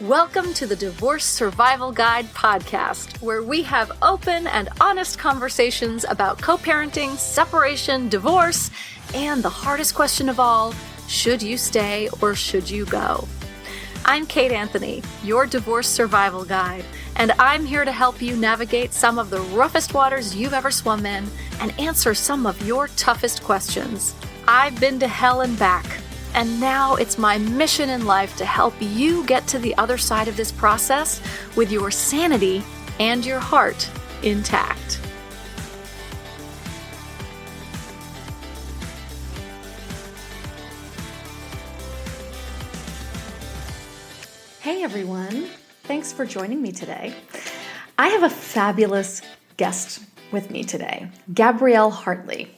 Welcome to the Divorce Survival Guide podcast, where we have open and honest conversations about co-parenting, separation, divorce, and the hardest question of all, should you stay or should you go? I'm Kate Anthony, your Divorce Survival Guide, and I'm here to help you navigate some of the roughest waters you've ever swum in and answer some of your toughest questions. I've been to hell and back. And now it's my mission in life to help you get to the other side of this process with your sanity and your heart intact. Hey everyone, thanks for joining me today. I have a fabulous guest with me today, Gabrielle Hartley.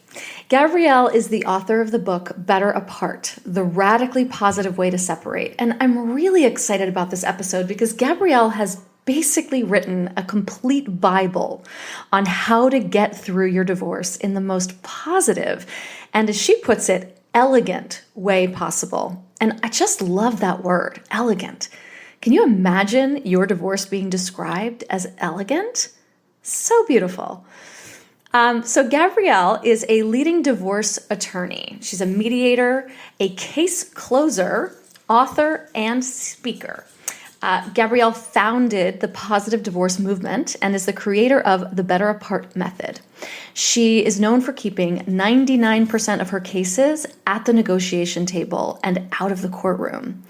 Gabrielle is the author of the book Better Apart, The Radically Positive Way to Separate. And I'm really excited about this episode because Gabrielle has basically written a complete Bible on how to get through your divorce in the most positive and, as she puts it, elegant way possible. And I just love that word, elegant. Can you imagine your divorce being described as elegant? So beautiful. So Gabrielle is a leading divorce attorney. She's a mediator, a case closer, author, and speaker. Gabrielle founded the Positive Divorce Movement and is the creator of the Better Apart method. She is known for keeping 99% of her cases at the negotiation table and out of the courtroom.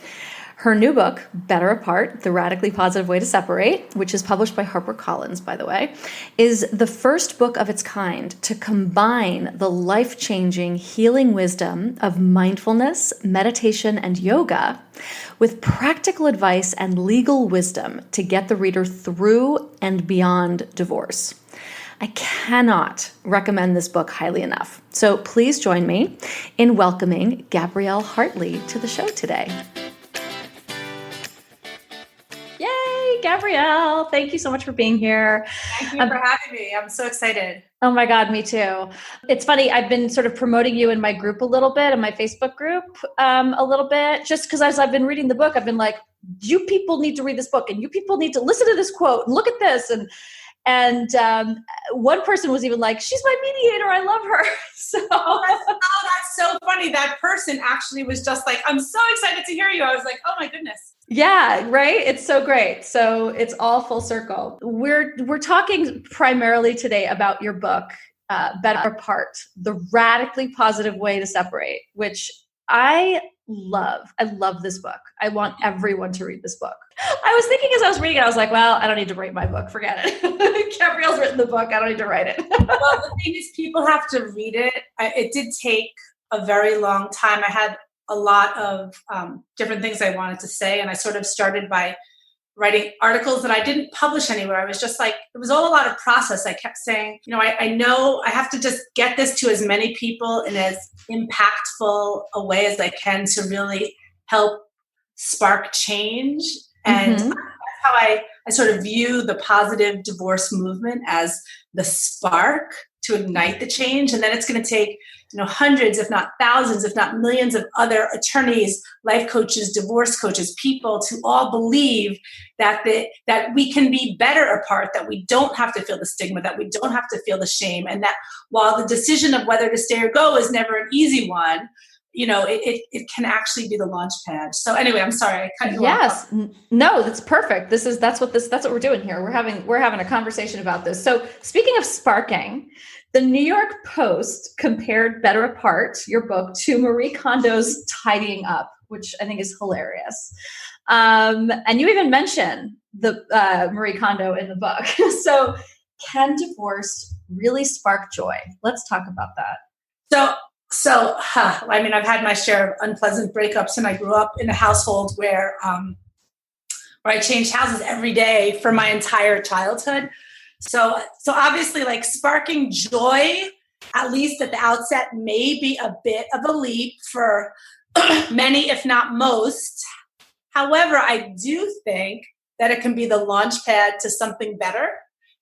Her new book, Better Apart, The Radically Positive Way to Separate, which is published by HarperCollins, by the way, is the first book of its kind to combine the life-changing healing wisdom of mindfulness, meditation, and yoga with practical advice and legal wisdom to get the reader through and beyond divorce. I cannot recommend this book highly enough. So please join me in welcoming Gabrielle Hartley to the show today. Gabrielle, thank you so much for being here. Thank you for having me. I'm so excited. Oh my God, me too. It's funny. I've been sort of promoting you in my group a little bit, in my Facebook group a little bit, just because as I've been reading the book, I've been like, you people need to read this book and you people need to listen to this quote and look at this. And one person was even like, she's my mediator. I love her. That's so funny. That person actually was just like, I'm so excited to hear you. I was like, oh my goodness. Yeah, right? It's so great. So it's all full circle. We're talking primarily today about your book, Better Apart, The Radically Positive Way to Separate, which I love. I love this book. I want everyone to read this book. I was thinking as I was reading it, I was like, well, I don't need to write my book. Forget it. Gabrielle's written the book. I don't need to write it. Well, the thing is, people have to read it. It did take a very long time. I had a lot of different things I wanted to say. And I sort of started by writing articles that I didn't publish anywhere. I was just like, it was all a lot of process. I kept saying, I know I have to just get this to as many people in as impactful a way as I can to really help spark change. And that's how I sort of view the positive divorce movement as the spark to ignite the change. And then it's going to take hundreds, if not thousands, if not millions of other attorneys, life coaches, divorce coaches, people to all believe that we can be better apart, that we don't have to feel the stigma, that we don't have to feel the shame. And that while the decision of whether to stay or go is never an easy one, it can actually be the launch pad. So anyway, I'm sorry, I cut you off. Yes, no, that's perfect. That's what we're doing here. We're having a conversation about this. So speaking of sparking, the New York Post compared Better Apart, your book, to Marie Kondo's Tidying Up, which I think is hilarious. And you even mention the Marie Kondo in the book. So can divorce really spark joy? Let's talk about that. I've had my share of unpleasant breakups, and I grew up in a household where I changed houses every day for my entire childhood. So obviously, like, sparking joy, at least at the outset, may be a bit of a leap for many, if not most. However, I do think that it can be the launch pad to something better.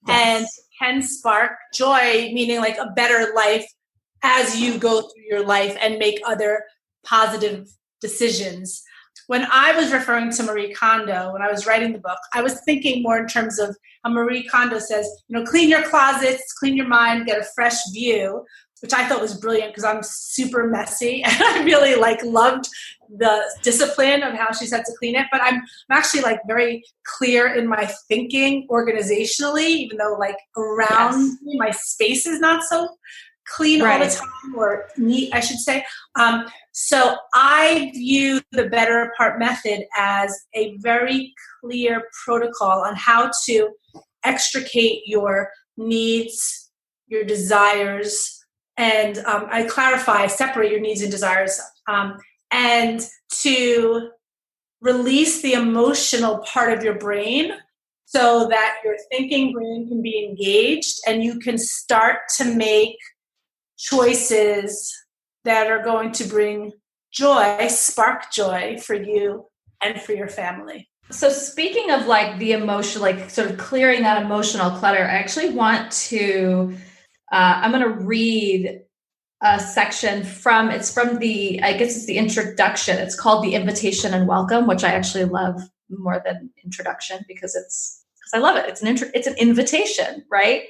Yes. And can spark joy, meaning like a better life as you go through your life and make other positive decisions. when I was referring to Marie Kondo, when I was writing the book, I was thinking more in terms of how Marie Kondo says, clean your closets, clean your mind, get a fresh view, which I thought was brilliant because I'm super messy. And I really loved the discipline of how she said to clean it. But I'm actually very clear in my thinking organizationally, even though around me, my space is not so clean all the time, or neat, I should say. So I view the Better Apart method as a very clear protocol on how to extricate your needs, your desires, and I clarify, separate your needs and desires, and to release the emotional part of your brain so that your thinking brain can be engaged and you can start to make choices that are going to bring joy, spark joy for you and for your family. So speaking of the emotion, sort of clearing that emotional clutter, I actually want to, I'm going to read a section from the, I guess it's the introduction. It's called The Invitation and Welcome, which I actually love more than introduction because I love it. It's an invitation, right?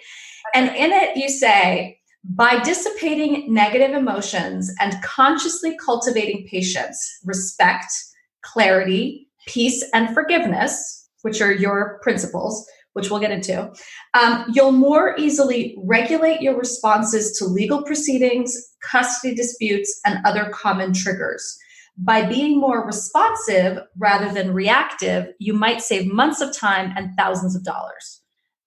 And in it you say, by dissipating negative emotions and consciously cultivating patience, respect, clarity, peace, and forgiveness, which are your principles, which we'll get into, you'll more easily regulate your responses to legal proceedings, custody disputes, and other common triggers. By being more responsive rather than reactive, you might save months of time and thousands of dollars.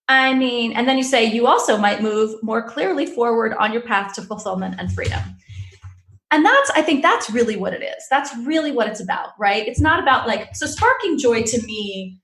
And then you say you also might move more clearly forward on your path to fulfillment and freedom. And I think that's really what it is. That's really what it's about, right? It's not about so sparking joy to me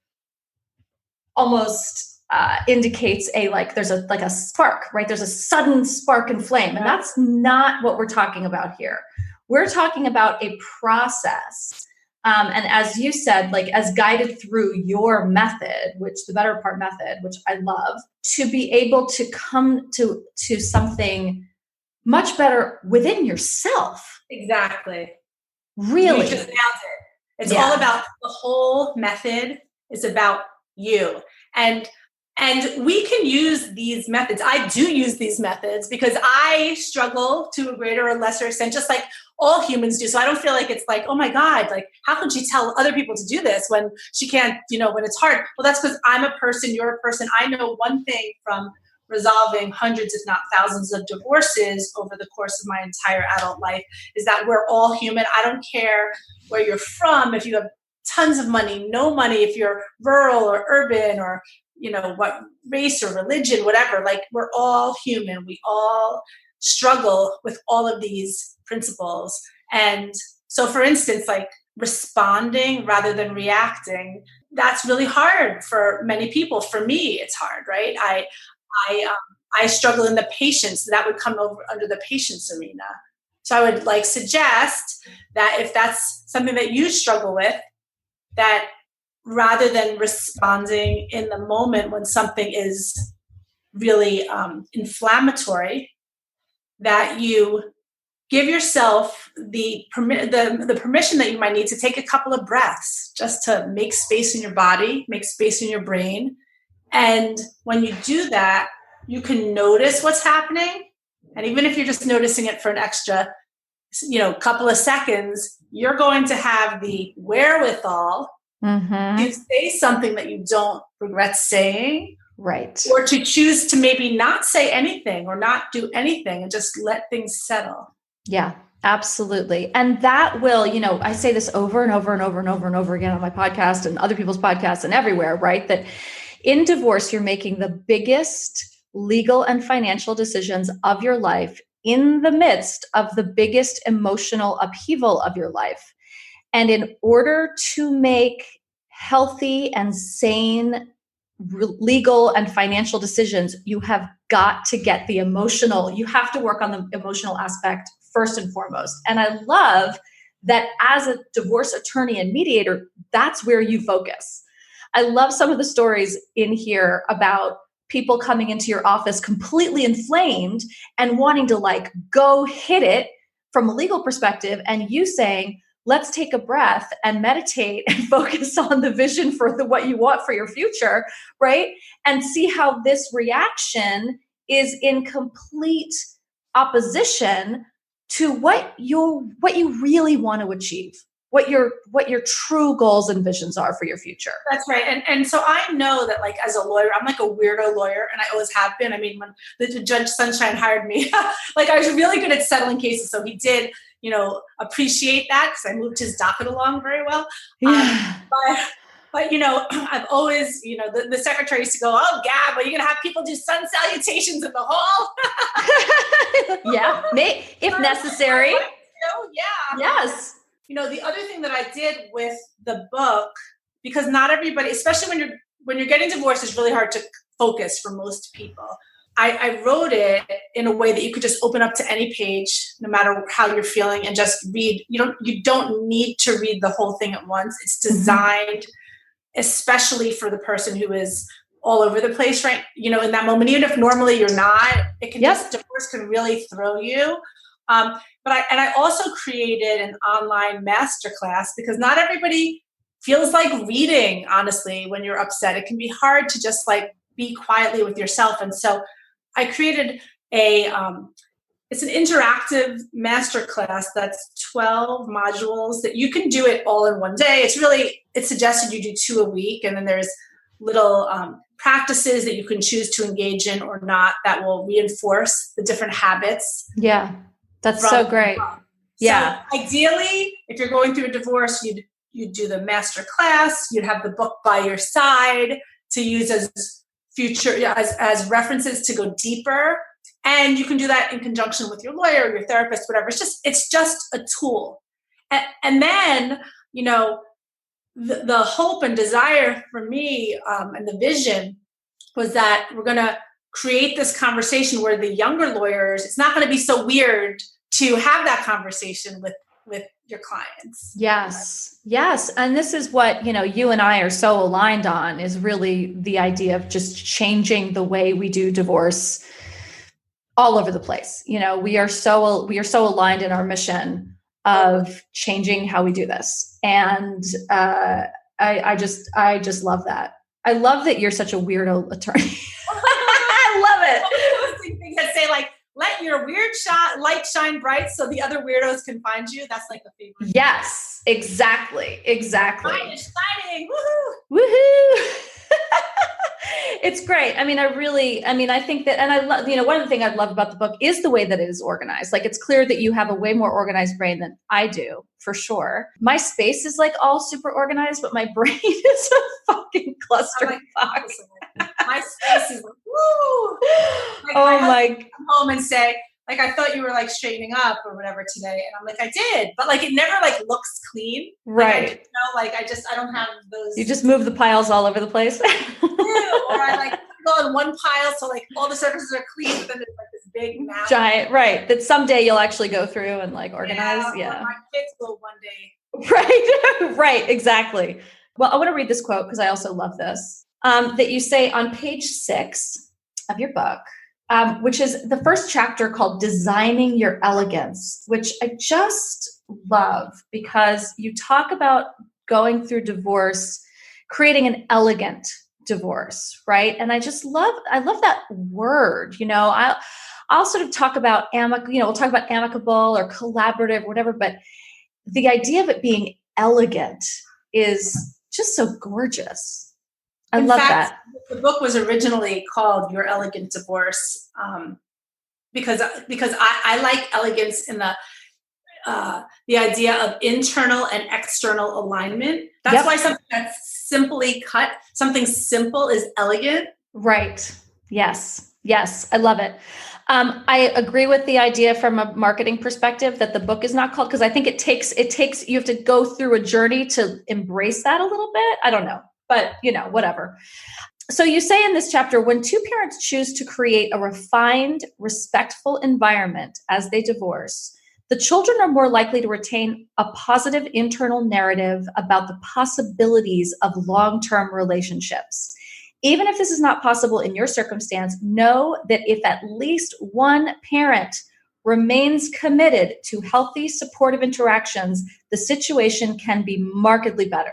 almost indicates there's a spark, right? There's a sudden spark and flame. And that's not what we're talking about here. We're talking about a process. And as you said, as guided through your method, which the Better Part method, which I love, to be able to come to something much better within yourself. Exactly. Really. You just nailed it. It's all about the whole method is about you. And we can use these methods. I do use these methods because I struggle to a greater or lesser extent, just like all humans do. So I don't feel it's oh my God, how can she tell other people to do this when she can't, when it's hard? Well, that's because I'm a person, you're a person. I know one thing from resolving hundreds, if not thousands of divorces over the course of my entire adult life is that we're all human. I don't care where you're from, if you have tons of money, no money, if you're rural or urban or what race or religion, whatever, we're all human. We all struggle with all of these principles. And so for instance, responding rather than reacting, that's really hard for many people. For me, it's hard, right? I struggle in the patience. That would come over under the patience arena. So I would suggest that if that's something that you struggle with, that rather than responding in the moment when something is really inflammatory, that you give yourself the permission that you might need to take a couple of breaths just to make space in your body, make space in your brain. And when you do that, you can notice what's happening. And even if you're just noticing it for an extra, couple of seconds, you're going to have the wherewithal to say something that you don't regret saying. Right. Or to choose to maybe not say anything or not do anything and just let things settle. Yeah, absolutely. And that will, I say this over and over and over and over and over again on my podcast and other people's podcasts and everywhere, right? That in divorce, you're making the biggest legal and financial decisions of your life in the midst of the biggest emotional upheaval of your life. And in order to make healthy and sane legal and financial decisions, you have got to get you have to work on the emotional aspect first and foremost. And I love that as a divorce attorney and mediator, that's where you focus. I love some of the stories in here about people coming into your office completely inflamed and wanting to go hit it from a legal perspective, and you saying, let's take a breath and meditate and focus on the vision for what you want for your future, right? And see how this reaction is in complete opposition to what you really want to achieve, what your true goals and visions are for your future. That's right. And so I know that, like, as a lawyer, I'm like a weirdo lawyer, and I always have been. I mean, when the Judge Sunshine hired me, like, I was really good at settling cases. So he did, appreciate that, because I moved his docket along very well. Yeah. But I've always, the secretary used to go, "Oh, Gab, are you going to have people do sun salutations in the hall?" Yeah, if necessary. Yeah. Yes. The other thing that I did with the book, because not everybody, especially when you're getting divorced, it's really hard to focus for most people. I wrote it in a way that you could just open up to any page, no matter how you're feeling, and just read. You don't need to read the whole thing at once. It's designed especially for the person who is all over the place, right? In that moment, even if normally you're not, it can divorce can really throw you. But I also created an online masterclass, because not everybody feels like reading, honestly, when you're upset. It can be hard to just like be quietly with yourself. And so I created it's an interactive masterclass that's 12 modules that you can do it all in one day. It's suggested you do 2 a week. And then there's little practices that you can choose to engage in or not that will reinforce the different habits. Yeah, that's so great. Yeah. So ideally, if you're going through a divorce, you'd do the master class. You'd have the book by your side to use as as references to go deeper. And you can do that in conjunction with your lawyer, your therapist, whatever. It's just a tool. And then, the hope and desire for me, and the vision was that we're going to create this conversation where the younger lawyers, it's not going to be so weird to have that conversation with your clients. Yes. Yes. And this is what, you and I are so aligned on, is really the idea of just changing the way we do divorce all over the place. We are so aligned in our mission of changing how we do this. And I just love that. I love that you're such a weirdo attorney. I love it. Things that say, like, let your weird light shine bright so the other weirdos can find you. That's like the favorite. Yes, exactly. Light is shining. Woohoo. Woohoo. It's great. I think that, and I love, one of the things I love about the book is the way that it is organized. Like, it's clear that you have a way more organized brain than I do, for sure. My space is like all super organized, but my brain is a fucking clusterfuck. My space is like, woo. Like, oh my! Come home and say, like, I thought you were like straightening up or whatever today, and I'm like, I did, but like, it never like looks clean, right? Like, I don't have those. You just move the piles all over the place. Or I like go in one pile, so like all the surfaces are clean, but then there's like this big mass. Giant, right? That someday you'll actually go through and like organize. Yeah. My kids will one day. Right. Right. Exactly. Well, I want to read this quote because I also love this. That you say on page 6 of your book, which is the first chapter called Designing Your Elegance, which I just love because you talk about going through divorce, creating an elegant divorce, right? And I love that word. I'll sort of talk about we'll talk about amicable or collaborative, whatever, but the idea of it being elegant is just so gorgeous. In fact, that. The book was originally called Your Elegant Divorce, because I like elegance in the idea of internal and external alignment. That's why something that's simply cut, something simple is elegant. Right. Yes. I love it. I agree with the idea from a marketing perspective that the book is not called, because I think it takes, you have to go through a journey to embrace that a little bit. I don't know, but whatever. So you say in this chapter, when two parents choose to create a refined, respectful environment as they divorce, the children are more likely to retain a positive internal narrative about the possibilities of long-term relationships. Even if this is not possible in your circumstance, know that if at least one parent remains committed to healthy, supportive interactions, the situation can be markedly better.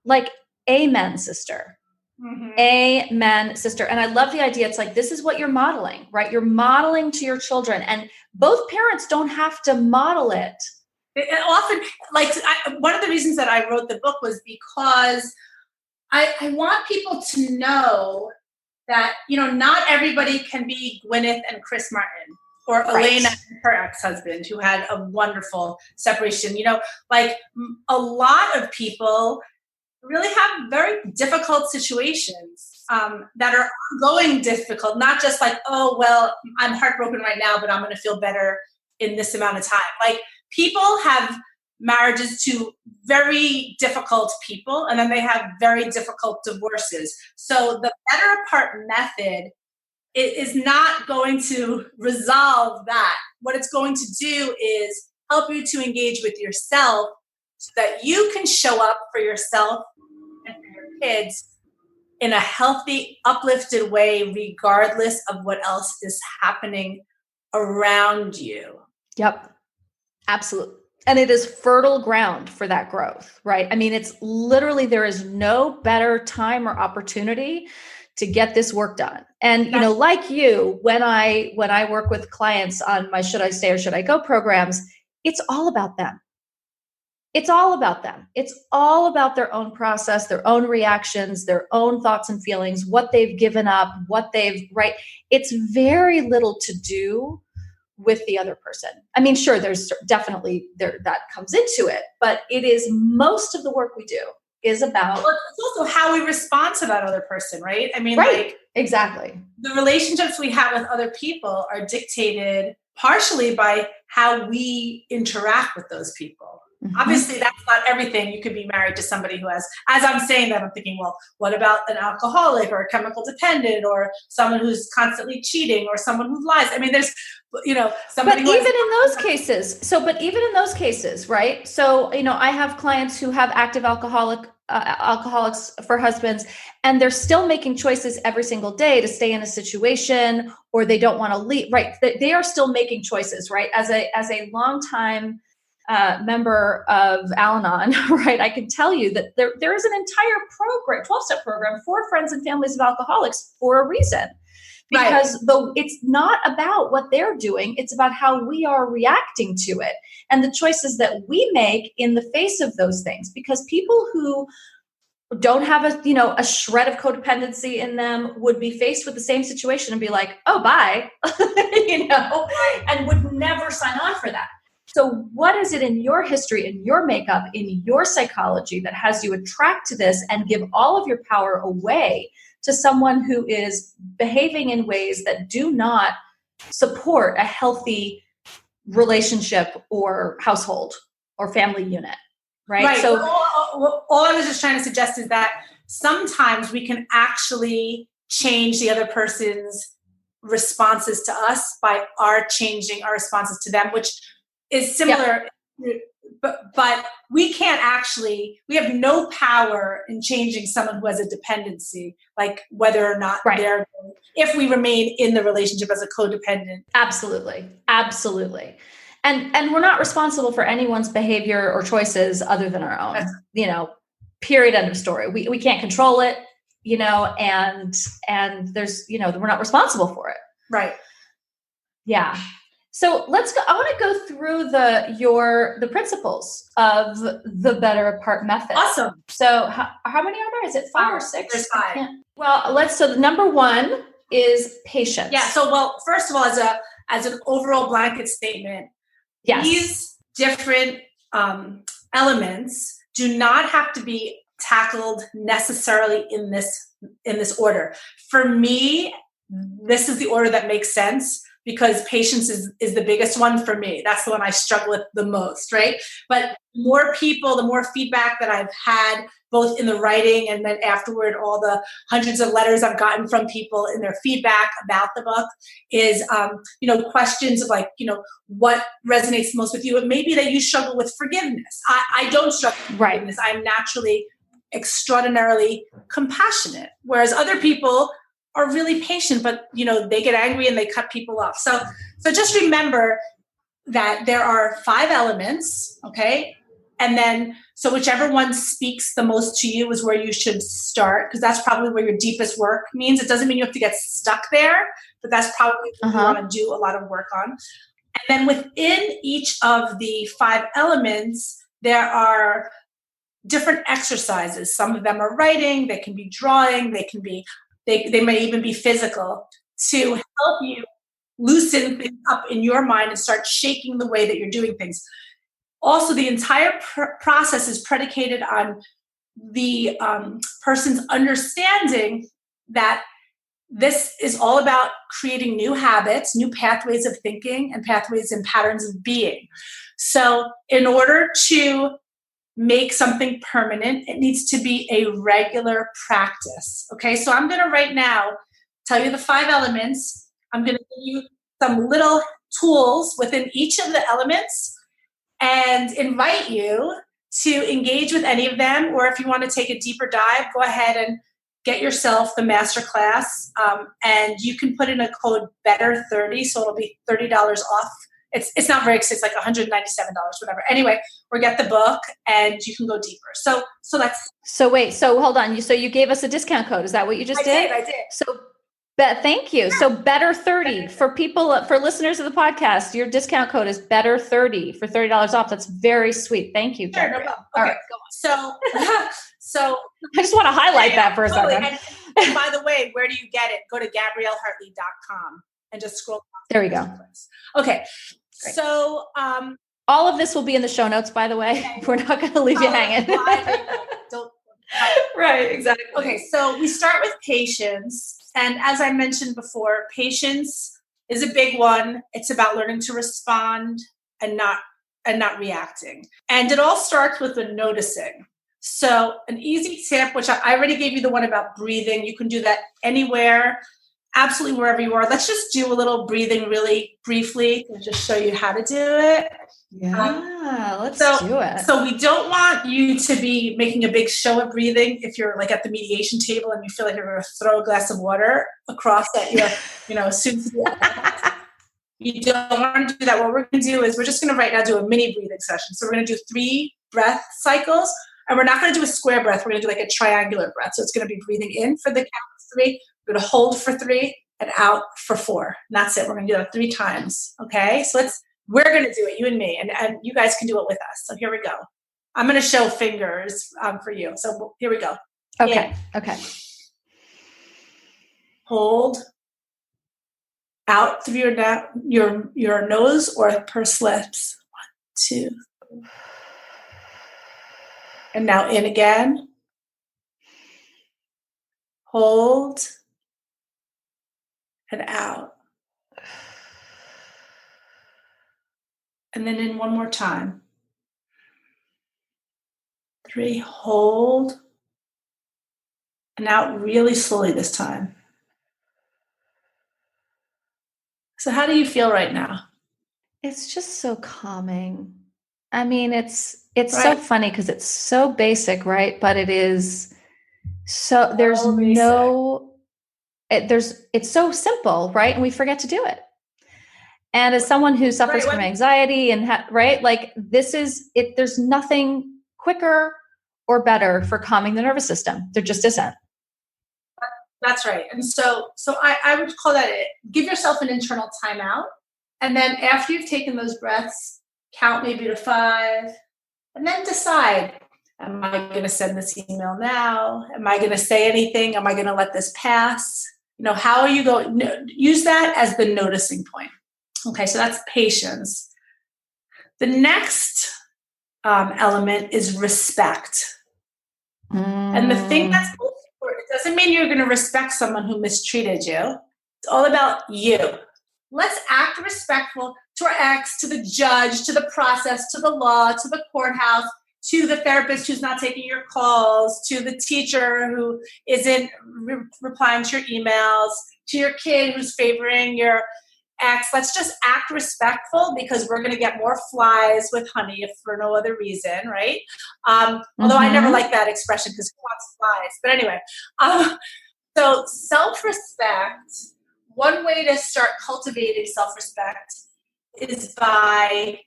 Like, amen, sister. Mm-hmm. Amen, sister. And I love the idea. It's like, this is what you're modeling, right? You're modeling to your children, and both parents don't have to model it. It often, one of the reasons that I wrote the book was because I want people to know that, not everybody can be Gwyneth and Chris Martin, or right. Elena and her ex-husband, who had a wonderful separation. A lot of people really have very difficult situations that are ongoing difficult, not just like, oh, well, I'm heartbroken right now, but I'm going to feel better in this amount of time. Like, people have marriages to very difficult people, and then they have very difficult divorces. So the better apart method is not going to resolve that. What it's going to do is help you to engage with yourself so that you can show up for yourself and for your kids in a healthy, uplifted way, regardless of what else is happening around you. Yep. Absolutely. And it is fertile ground for that growth, right? I mean, it's literally, there is no better time or opportunity to get this work done. And, like you, when I work with clients on my Should I Stay or Should I Go programs, it's all about them. It's all about them. It's all about their own process, their own reactions, their own thoughts and feelings, what they've given up, right? It's very little to do with the other person. I mean, sure, there's definitely that comes into it, but it is most of the work we do is about. Well, it's also how we respond to that other person, right? I mean, right. Exactly. The relationships we have with other people are dictated partially by how we interact with those people. Mm-hmm. Obviously, that's not everything. You could be married to somebody who has, as I'm saying that, I'm thinking, well, what about an alcoholic or a chemical dependent or someone who's constantly cheating or someone who lies? I mean, there's, somebody. But even in those cases, right? So, I have clients who have active alcoholics for husbands, and they're still making choices every single day to stay in a situation, or they don't want to leave, right? They are still making choices, right? As a longtime member of Al-Anon, right? I can tell you that there is an entire program, 12-step program for friends and families of alcoholics for a reason. Because it's not about what they're doing. It's about how we are reacting to it and the choices that we make in the face of those things. Because people who don't have a shred of codependency in them would be faced with the same situation and be like, oh, bye, and would never sign on for that. So what is it in your history, in your makeup, in your psychology that has you attract to this and give all of your power away to someone who is behaving in ways that do not support a healthy relationship or household or family unit, right? So all I was just trying to suggest is that sometimes we can actually change the other person's responses to us by our changing our responses to them, which is similar. Yeah. But we have no power in changing someone who has a dependency, like whether or not if we remain in the relationship as a codependent. Absolutely. Absolutely. And we're not responsible for anyone's behavior or choices other than our own, period, end of story. We can't control it, and there's, we're not responsible for it. Right. Yeah. So let's go. I want to go through the principles of the Better Apart method. Awesome. So how many are there? Is it 5 or 6? There's 5. So the number 1 is patience. Yeah. So, first of all, as an overall blanket statement, yes, these different elements do not have to be tackled necessarily in this order. For me, this is the order that makes sense, because patience is the biggest one for me. That's the one I struggle with the most, right? But more people, the more feedback that I've had, both in the writing and then afterward, all the hundreds of letters I've gotten from people in their feedback about the book is, questions of what resonates most with you. It may be that you struggle with forgiveness. I don't struggle with forgiveness. I'm naturally extraordinarily compassionate, whereas other people are really patient, but they get angry and they cut people off. So just remember, that there are 5 elements, okay? And then, so whichever one speaks the most to you is where you should start, because that's probably where your deepest work means. It doesn't mean you have to get stuck there, but that's probably what you want to do a lot of work on. And then within each of the 5 elements, there are different exercises. Some of them are writing, they can be drawing, they may even be physical, to help you loosen things up in your mind and start shaking the way that you're doing things. Also, the entire process is predicated on the person's understanding that this is all about creating new habits, new pathways of thinking, and pathways and patterns of being. So in order to make something permanent, it needs to be a regular practice. Okay, so I'm going to right now tell you the 5 elements. I'm going to give you some little tools within each of the elements and invite you to engage with any of them, or if you want to take a deeper dive, go ahead and get yourself the masterclass, and you can put in a code BETTER30, so it'll be $30 off. It's not very expensive, it's like $197, whatever. Anyway, or get the book and you can go deeper. So hold on. So you gave us a discount code. Is that what you just did? I did. So thank you. Yeah. So BETTER30 for people, for listeners of the podcast, your discount code is BETTER30 for $30 off. That's very sweet. Thank you. Sure, no problem. Okay. All right, go on. So I just want to highlight that for a second. And by the way, where do you get it? Go to GabrielleHartley.com and just scroll down. There we go. Okay. Great. So all of this will be in the show notes, by the way. Okay. We're not going to leave you hanging. Right, exactly. Okay, so we start with patience. And as I mentioned before, patience is a big one. It's about learning to respond and not reacting. And it all starts with the noticing. So an easy tip, which I already gave you the one about breathing. You can do that anywhere, absolutely wherever you are. Let's just do a little breathing really briefly and just show you how to do it. Yeah, let's do it. So we don't want you to be making a big show of breathing if you're like at the mediation table and you feel like you're going to throw a glass of water across at your, soon to be. You don't want to do that. What we're going to do is we're just going to right now do a mini breathing session. So we're going to do 3 breath cycles, and we're not going to do a square breath. We're going to do like a triangular breath. So it's going to be breathing in for the count of 3. We're going to hold for 3 and out for 4. And that's it. We're going to do that 3 times. Okay. So we're going to do it, you and me, and you guys can do it with us. So here we go. I'm going to show fingers for you. So here we go. Okay. In. Okay. Hold. Out through your nose or pursed lips. 1, 2. And now in again. Hold. And out. And then in one more time. 3, hold. And out really slowly this time. So how do you feel right now? It's just so calming. I mean, it's right. So funny because it's so basic, right? But it is so there's it's so simple, right? And we forget to do it. And as someone who suffers from anxiety and like this is it, there's nothing quicker or better for calming the nervous system. There just isn't. That's right. And so I would call that it. Give yourself an internal timeout. And then after you've taken those breaths, count maybe to 5, and then decide, am I going to send this email now? Am I going to say anything? Am I going to let this pass? How are you going? Use that as the noticing point. Okay, so that's patience. The next element is respect. And the thing that's most important, it doesn't mean you're going to respect someone who mistreated you. It's all about you. Let's act respectful to our ex, to the judge, to the process, to the law, to the courthouse, to the therapist who's not taking your calls, to the teacher who isn't replying to your emails, to your kid who's favoring your ex. Let's just act respectful because we're going to get more flies with honey if for no other reason, right? Although I never like that expression because who wants flies? But anyway, so self-respect, one way to start cultivating self-respect is by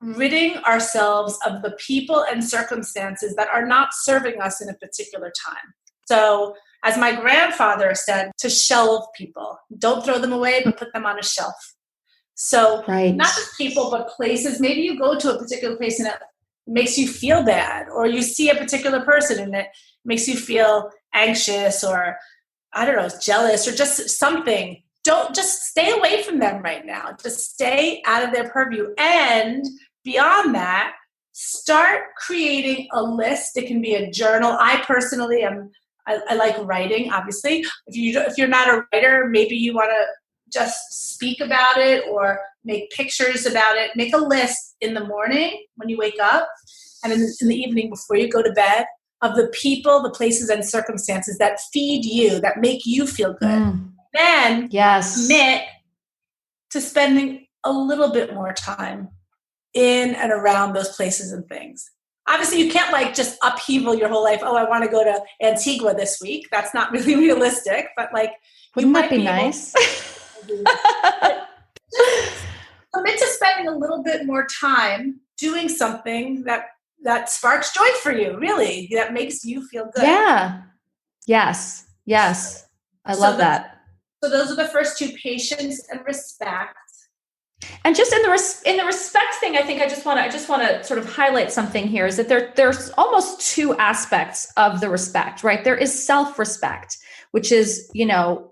ridding ourselves of the people and circumstances that are not serving us in a particular time. So, as my grandfather said, to shelve people. Don't throw them away, but put them on a shelf. So, not just people, but places. Maybe you go to a particular place and it makes you feel bad, or you see a particular person and it makes you feel anxious, or I don't know, jealous, or just something. Don't just stay away from them right now. Just stay out of their purview. And beyond that, start creating a list. It can be a journal. I personally I like writing, obviously. If you're not a writer, maybe you want to just speak about it or make pictures about it. Make a list in the morning when you wake up, and in the evening before you go to bed, of the people, the places, and circumstances that feed you, that make you feel good. Then commit to spending a little bit more time in and around those places and things. Obviously, you can't like just upheaval your whole life. Oh, I want to go to Antigua this week. That's not really realistic, but like, wouldn't that be nice? Commit to spending a little bit more time doing something that sparks joy for you, really, that makes you feel good. Yeah. Yes. I love that. So those are the first two: patience and respect. And just in the respect thing, I think I just want to sort of highlight something here, is that there's almost two aspects of the respect, right? There is self-respect, which is,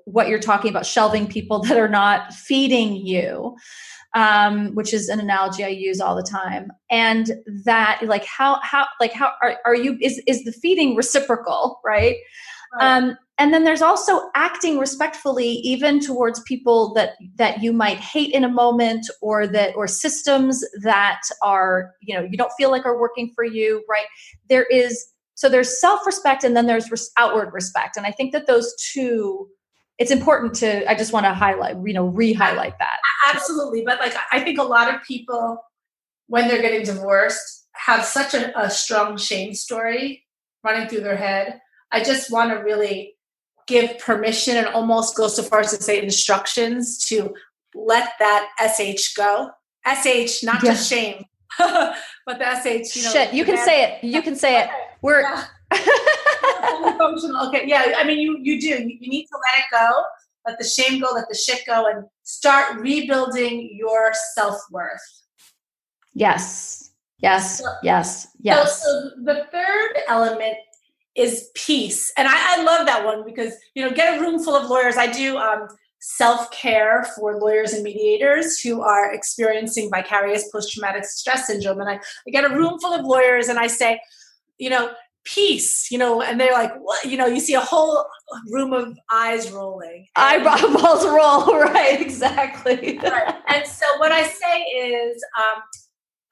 what you're talking about, shelving people that are not feeding you, which is an analogy I use all the time. And that, like, how are you, is the feeding reciprocal, right? And then there's also acting respectfully, even towards people that you might hate in a moment, or systems that are, you don't feel like are working for you, right? There's self-respect, and then there's outward respect. And I think that those two, it's important to, I just want to highlight, re-highlight that. Absolutely. But like, I think a lot of people, when they're getting divorced, have such a strong shame story running through their head. I just want to really give permission, and almost go so far as to say instructions, to let that SH go. SH, not just shame, but the SH. Shit, you can say it. You can say it. We're functional. Okay, yeah. I mean, you do. You need to let it go. Let the shame go. Let the shit go, and start rebuilding your self-worth. Yes. So the third element is peace. And I love that one, because, get a room full of lawyers. I do self-care for lawyers and mediators who are experiencing vicarious post-traumatic stress syndrome. And I get a room full of lawyers and I say, peace, and they're like, what? You see a whole room of eyes rolling. Eyeballs roll, right, exactly. Right. And so what I say is,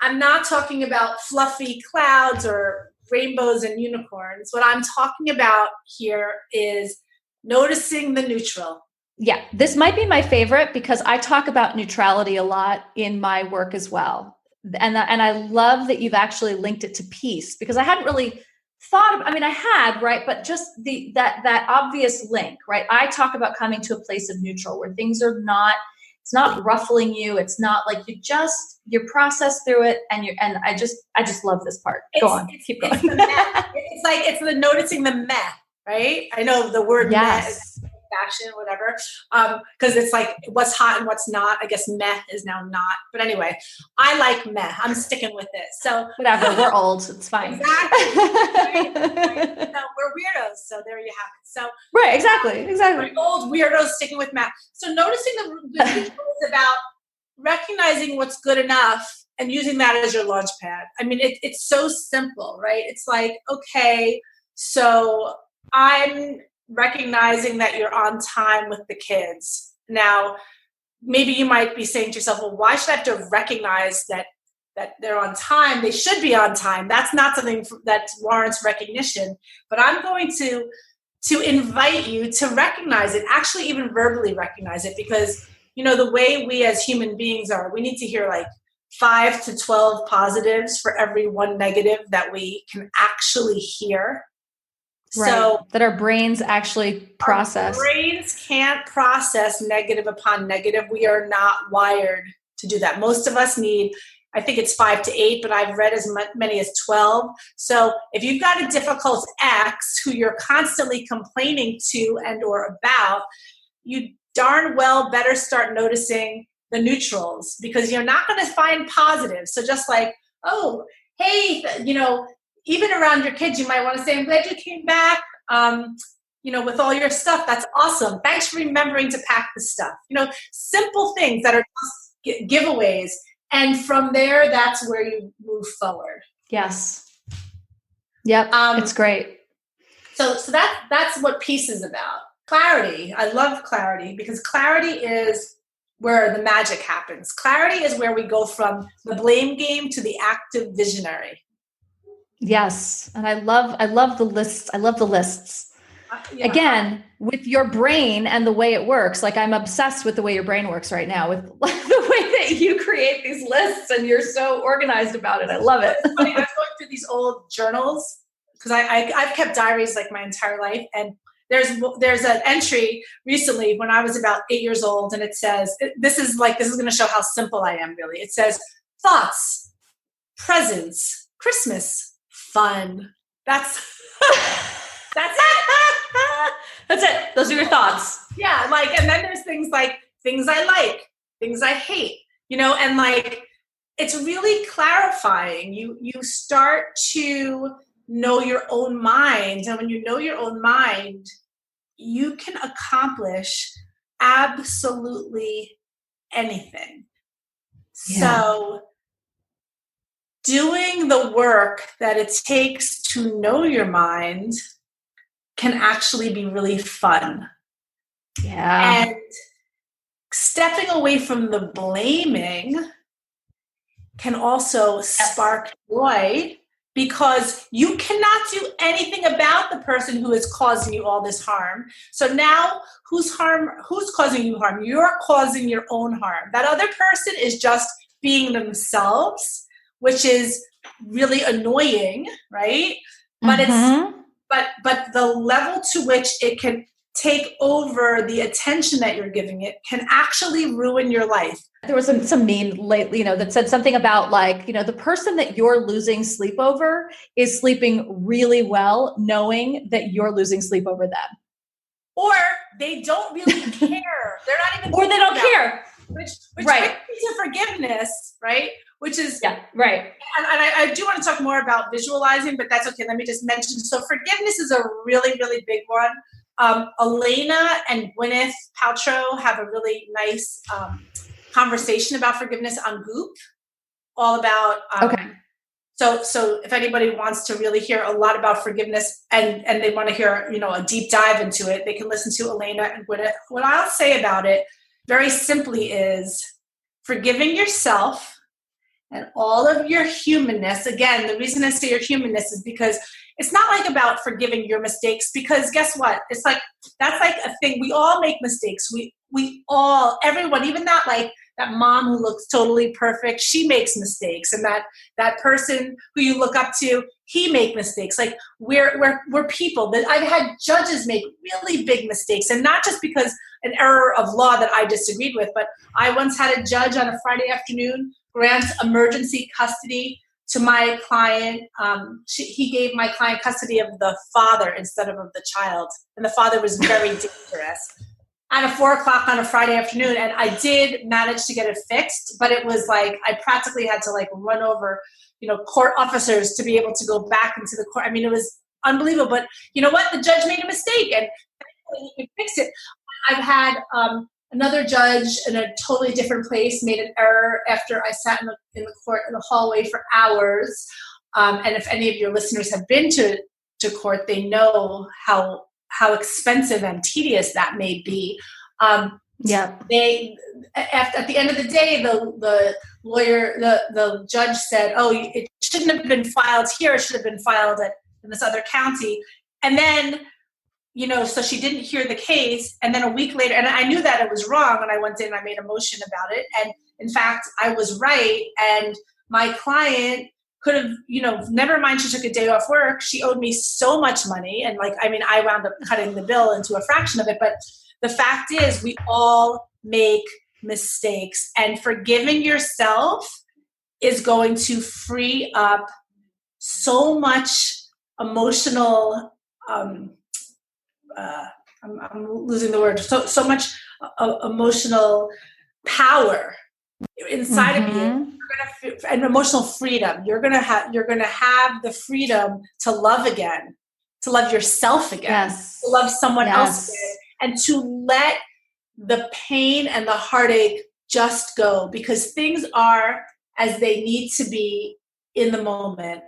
I'm not talking about fluffy clouds or rainbows and unicorns. What I'm talking about here is noticing the neutral. Yeah, this might be my favorite, because I talk about neutrality a lot in my work as well. And I love that you've actually linked it to peace, because I hadn't really thought of, I had, right? But just that obvious link, right? I talk about coming to a place of neutral, where things are not, it's not ruffling you. It's not like you process through it, and I just love this part. Go on, keep going. It's the noticing the meh, right? I know the word meh is fashion, whatever, because it's like what's hot and what's not. I guess meh is now not, but anyway, I like meh. I'm sticking with it. So whatever, we're old, it's fine. Exactly. Right? So we're weirdos. So there you have it. So right, exactly. We're old weirdos sticking with meh. So noticing the neutral is about recognizing what's good enough and using that as your launch pad. It's so simple, right? It's like, okay, so I'm recognizing that you're on time with the kids. Now, maybe you might be saying to yourself, well, why should I have to recognize that they're on time? They should be on time. That's not something that warrants recognition. But I'm going to invite you to recognize it, actually even verbally recognize it, because the way we as human beings are, we need to hear like 5 to 12 positives for every one negative that we can actually hear. Right. So that our brains actually process. Our brains can't process negative upon negative. We are not wired to do that. Most of us need, I think it's 5 to 8, but I've read as many as 12. So if you've got a difficult ex who you're constantly complaining to and or about, you darn well better start noticing the neutrals, because you're not going to find positives. So just like, oh, hey, even around your kids, you might want to say, I'm glad you came back, with all your stuff. That's awesome. Thanks for remembering to pack the stuff. Simple things that are just giveaways. And from there, that's where you move forward. Yes. Yep. It's great. So that's what peace is about. Clarity. I love clarity, because clarity is where the magic happens. Clarity is where we go from the blame game to the active visionary. Yes. And I love the lists. I love the lists. Yeah. Again, with your brain and the way it works. Like, I'm obsessed with the way your brain works right now, with the way that you create these lists, and you're so organized about it. I love it. It's funny. I was going through these old journals, because I've kept diaries like my entire life. And there's an entry recently when I was about 8 years old, and it says, this is going to show how simple I am, really. It says, thoughts, presents, Christmas, fun. That's it. That's it. Those are your thoughts. Yeah. And then there's things like things I like, things I hate, and it's really clarifying. You start to know your own mind. And when you know your own mind, you can accomplish absolutely anything. Yeah. So doing the work that it takes to know your mind can actually be really fun. Yeah. And stepping away from the blaming can also spark joy, because you cannot do anything about the person who is causing you all this harm. So now who's causing you harm? You're causing your own harm. That other person is just being themselves, which is really annoying, right? But But the level to which it can take over the attention that you're giving it can actually ruin your life. There was some meme lately, that said something about the person that you're losing sleep over is sleeping really well, knowing that you're losing sleep over them. Or they don't really care. They're not even. Or they don't care. Which right. brings me to forgiveness, right? Which is right. And I do want to talk more about visualizing, but that's okay. Let me just mention. So forgiveness is a really, really big one. Elena and Gwyneth Paltrow have a really nice conversation about forgiveness on Goop, all about. Okay. So if anybody wants to really hear a lot about forgiveness and they want to hear, a deep dive into it, they can listen to Elena and Gwyneth. What I'll say about it very simply is forgiving yourself and all of your humanness. Again, the reason I say your humanness is because it's not about forgiving your mistakes, because guess what? It's that's a thing. We all make mistakes. Everyone, even that mom who looks totally perfect, she makes mistakes. And that person who you look up to, he make mistakes. We're people. I've had judges make really big mistakes, and not just because an error of law that I disagreed with, but I once had a judge on a Friday afternoon grant emergency custody to my client. He gave my client custody of the father instead of the child. And the father was very dangerous. At 4:00 on a Friday afternoon, and I did manage to get it fixed, but it was I practically had to run over, court officers to be able to go back into the court. I mean, it was unbelievable, but you know what? The judge made a mistake, and thankfully he could fix it. I've had another judge in a totally different place made an error after I sat in the court in the hallway for hours. And if any of your listeners have been to court, they know how expensive and tedious that may be. They at the end of the day, the lawyer, the judge said, "Oh, it shouldn't have been filed here. It should have been filed in this other county." And then, so she didn't hear the case. And then a week later, and I knew that it was wrong, and I went in and I made a motion about it. And in fact, I was right. And my client could have, never mind she took a day off work, she owed me so much money. And I wound up cutting the bill into a fraction of it. But the fact is, we all make mistakes, and forgiving yourself is going to free up so much emotional, I'm losing the word, so much emotional power inside of you. And emotional freedom. You're gonna have the freedom to love again, to love yourself again, to love someone else again, and to let the pain and the heartache just go, because things are as they need to be in the moment.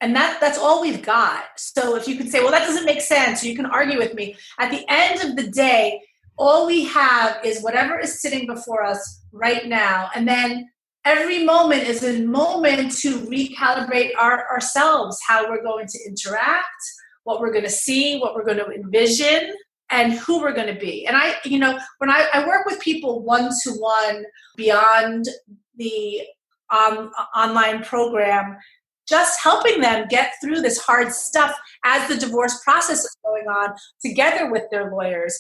And that's all we've got. So if you can say, well, that doesn't make sense, or you can argue with me, at the end of the day, all we have is whatever is sitting before us right now. And then every moment is a moment to recalibrate ourselves, how we're going to interact, what we're going to see, what we're going to envision, and who we're going to be. And when I work with people one-to-one beyond the online program, just helping them get through this hard stuff as the divorce process is going on together with their lawyers.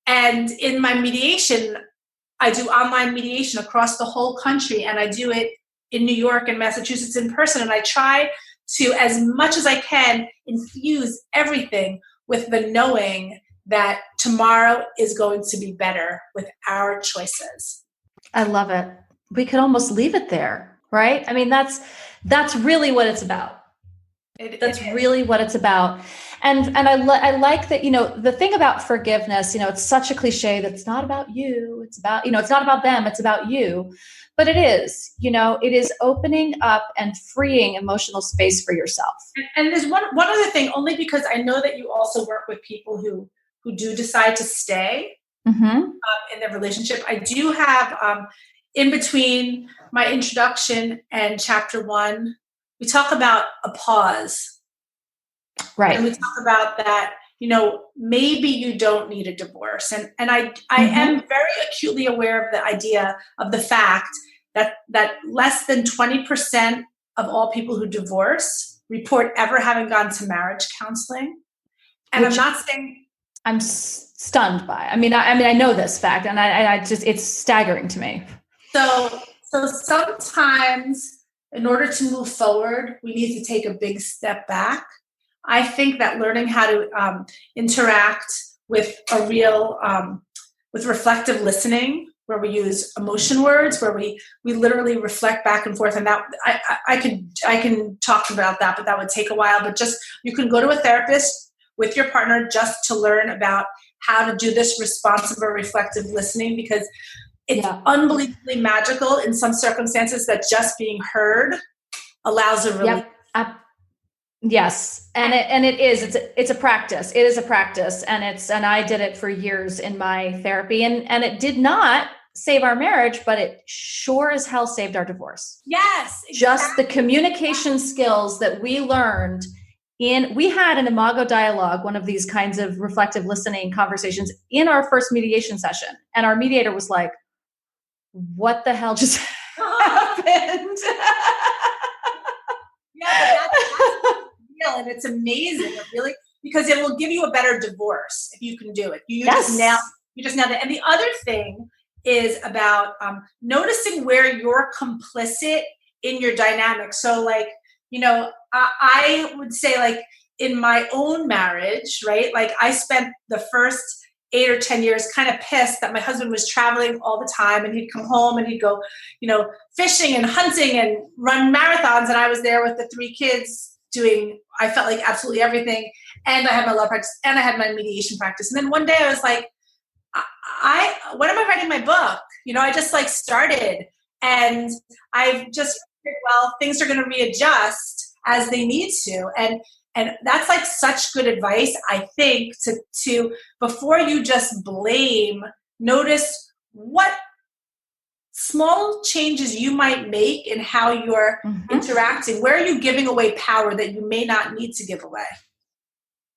And in my mediation, I do online mediation across the whole country, and I do it in New York and Massachusetts in person. And I try to, as much as I can, infuse everything with the knowing that tomorrow is going to be better with our choices. I love it. We could almost leave it there, right? I mean, that's really what it's about. That's really what it's about. And I like that, the thing about forgiveness, it's such a cliche that it's not about you. It's about, it's not about them. It's about you. But it is, it is opening up and freeing emotional space for yourself. And there's one other thing, only because I know that you also work with people who do decide to stay in their relationship. I do have, in between my introduction and chapter 1, we talk about a pause. Right. And we talk about that, maybe you don't need a divorce. And I am very acutely aware of the idea of the fact that less than 20% of all people who divorce report ever having gone to marriage counseling. And I'm not saying I'm stunned by. I know this fact, and I just, it's staggering to me. So sometimes in order to move forward, we need to take a big step back. I think that learning how to interact with a real, with reflective listening, where we use emotion words, where we literally reflect back and forth. And that I can talk about that, but that would take a while. But just, you can go to a therapist with your partner just to learn about how to do this responsive or reflective listening, because it's unbelievably magical in some circumstances that just being heard allows a relief. Yep. Yes. And it is, it's a practice. It is a practice. And I did it for years in my therapy, and it did not save our marriage, but it sure as hell saved our divorce. Yes. Exactly. Just the communication skills that we learned we had an imago dialogue, one of these kinds of reflective listening conversations in our first mediation session. And our mediator was like, what the hell just happened? Yeah, that's real, and it's amazing, really, because it will give you a better divorce if you can do it. You just nailed it. And the other thing is about noticing where you're complicit in your dynamic. So, I would say, in my own marriage, right? I spent the first 8 or 10 years kind of pissed that my husband was traveling all the time, and he'd come home and he'd go, fishing and hunting and run marathons. And I was there with the 3 kids doing, I felt like absolutely everything. And I had my law practice and I had my mediation practice. And then one day I was like, when am I writing my book? I just started, and I've just figured, well, things are going to readjust as they need to. And that's such good advice, I think, to before you just blame, notice what small changes you might make in how you're interacting. Where are you giving away power that you may not need to give away?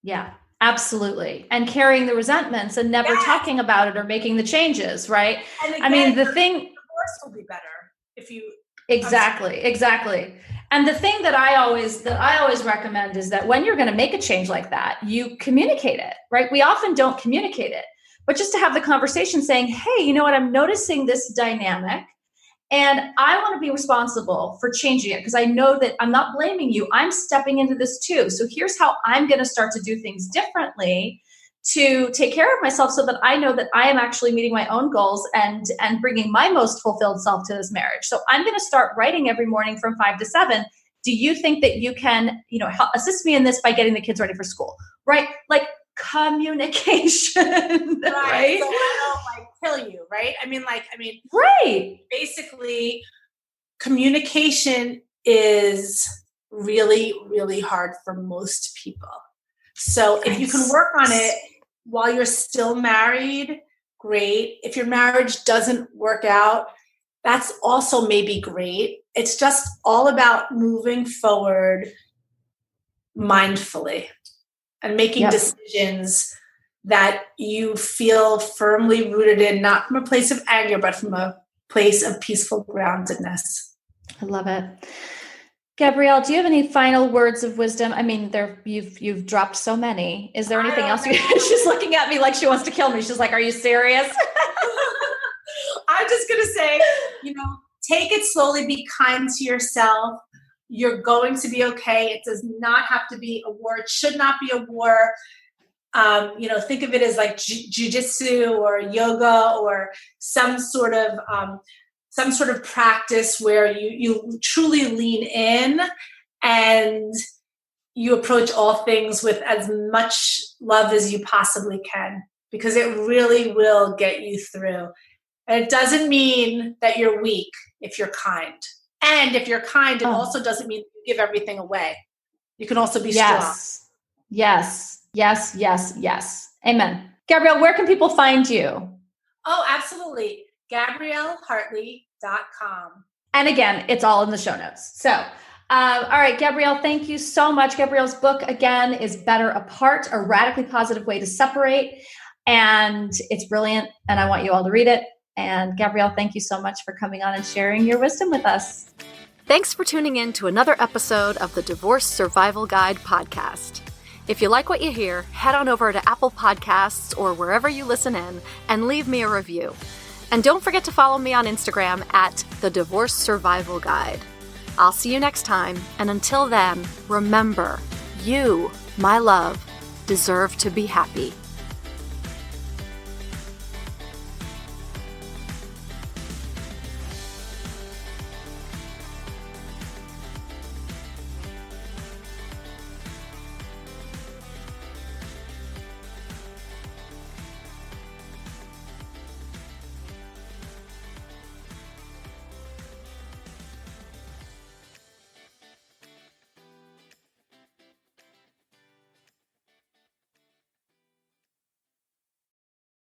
Yeah, absolutely. And carrying the resentments and never talking about it or making the changes, right? And again, the thing, divorce will be better if you Exactly. And the thing that I always recommend is that when you're going to make a change like that, you communicate it, right? We often don't communicate it, but just to have the conversation saying, hey, you know what, I'm noticing this dynamic and I want to be responsible for changing it because I know that I'm not blaming you. I'm stepping into this too. So here's how I'm going to start to do things differently to take care of myself so that I know that I am actually meeting my own goals and bringing my most fulfilled self to this marriage. So I'm going to start writing every morning from 5 to 7. Do you think that you can, help assist me in this by getting the kids ready for school? Right? Like communication, right? So I don't kill you, right? Right. Basically, communication is really, really hard for most people. So if you can work on it while you're still married, great. If your marriage doesn't work out, that's also maybe great. It's just all about moving forward mindfully and making decisions that you feel firmly rooted in, not from a place of anger, but from a place of peaceful groundedness. I love it. Gabrielle, do you have any final words of wisdom? I mean, you've dropped so many. Is there anything else? She's looking at me like she wants to kill me. She's like, are you serious? I'm just going to say, take it slowly. Be kind to yourself. You're going to be okay. It does not have to be a war. It should not be a war. Think of it as like jujitsu or yoga or some sort of practice where you truly lean in and you approach all things with as much love as you possibly can, because it really will get you through. And it doesn't mean that you're weak if you're kind. And if you're kind, it also doesn't mean you give everything away. You can also be strong. Yes. Amen. Gabrielle, where can people find you? Oh, absolutely. GabrielleHartley.com. And again, it's all in the show notes. So, all right, Gabrielle, thank you so much. Gabrielle's book, again, is Better Apart, A Radically Positive Way to Separate. And it's brilliant. And I want you all to read it. And Gabrielle, thank you so much for coming on and sharing your wisdom with us. Thanks for tuning in to another episode of the Divorce Survival Guide podcast. If you like what you hear, head on over to Apple Podcasts or wherever you listen in and leave me a review. And don't forget to follow me on Instagram at the Divorce Survival Guide. I'll see you next time. And until then, remember, you, my love, deserve to be happy.